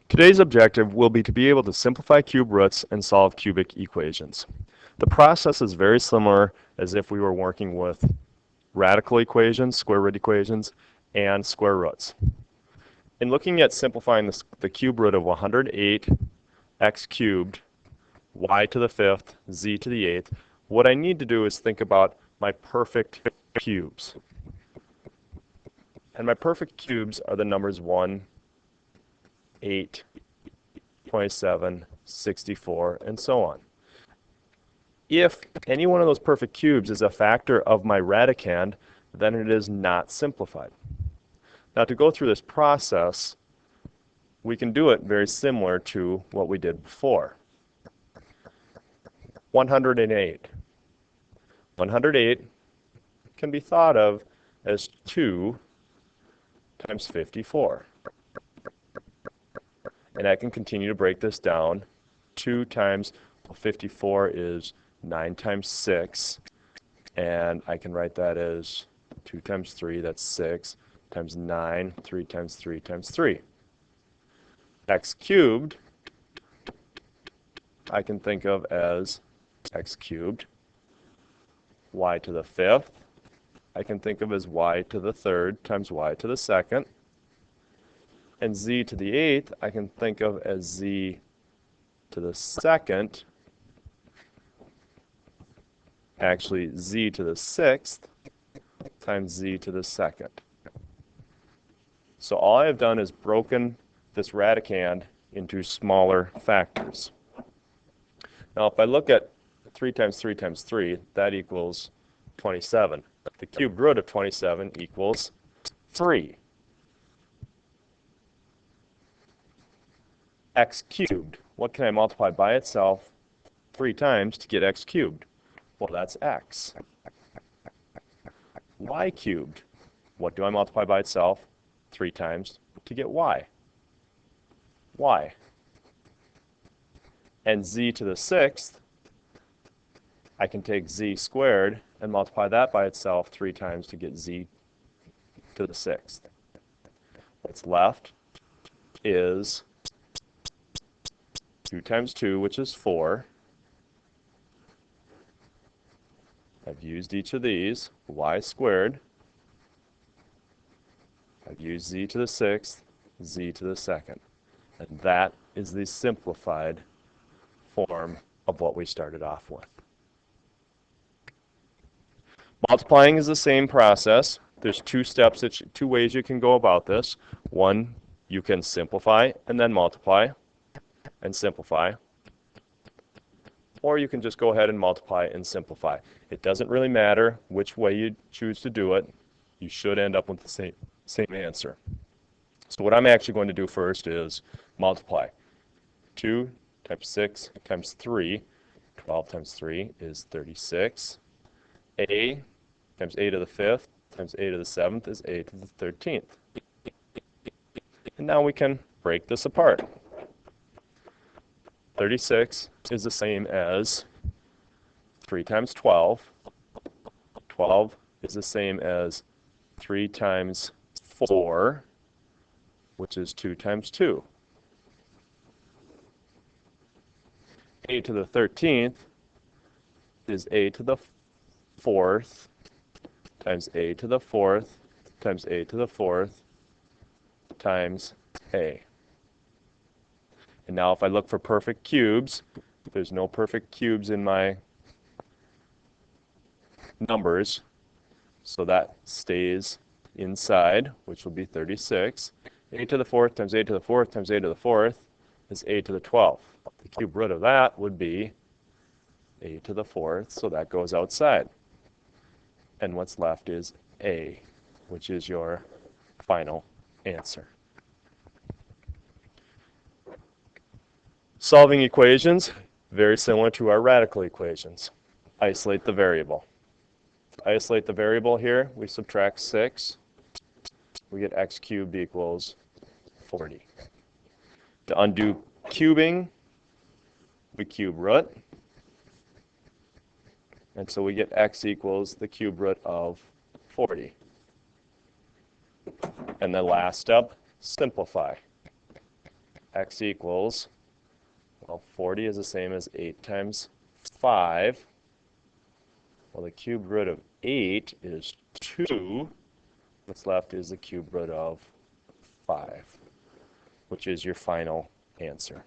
Today's objective will be to be able to simplify cube roots and solve cubic equations. The process is very similar as if we were working with radical equations, square root equations, and square roots. In looking at simplifying the cube root of 108 x cubed, y to the fifth, z to the eighth, what I need to do is think about my perfect cubes. And my perfect cubes are the numbers 1, 8, 27, 64, and so on. If any one of those perfect cubes is a factor of my radicand, then it is not simplified. Now, to go through this process, we can do it very similar to what we did before. 108. 108 can be thought of as 2 times 54. And I can continue to break this down. 2 times 54 is 9 times 6. And I can write that as 2 times 3, that's 6, times 9, 3 times 3 times 3. X cubed, I can think of as x cubed. Y to the fifth, I can think of as y to the third times y to the second. And z to the eighth, I can think of as z to the second, actually z to the sixth times z to the second. So all I have done is broken this radicand into smaller factors. Now if I look at 3 times 3 times 3, that equals 27. The cubed root of 27 equals 3. X cubed, what can I multiply by itself 3 times to get x cubed? Well, that's x. Y cubed, what do I multiply by itself 3 times to get y? Y. And z to the sixth, I can take z squared and multiply that by itself 3 times to get z to the sixth. What's left is 2 times 2, which is 4. I've used each of these, y squared. I've used z to the sixth, z to the second. And that is the simplified form of what we started off with. Multiplying is the same process. There's two steps, two ways you can go about this. One, you can simplify and then multiply and simplify. Or you can just go ahead and multiply and simplify. It doesn't really matter which way you choose to do it. You should end up with the same answer. So what I'm actually going to do first is multiply. 2 times 6 times 3, 12 times 3 is 36. A times a to the fifth times a to the seventh is a to the 13th. And now we can break this apart. 36 is the same as 3 times 12. 12 is the same as 3 times 4, which is 2 times 2. A to the 13th is a to the fourth times a to the fourth times a to the fourth times a. And now if I look for perfect cubes, there's no perfect cubes in my numbers, so that stays inside, which will be 36. A to the fourth times a to the fourth times a to the fourth is a to the 12th. The cube root of that would be a to the fourth, so that goes outside. And what's left is a, which is your final answer. Solving equations, very similar to our radical equations. Isolate the variable. To isolate the variable here, we subtract 6. We get x cubed equals 40. To undo cubing, we cube root. And so we get x equals the cube root of 40. And the last step, simplify. x equals, well, 40 is the same as 8 times 5. Well, the cubed root of 8 is 2. What's left is the cubed root of 5, which is your final answer.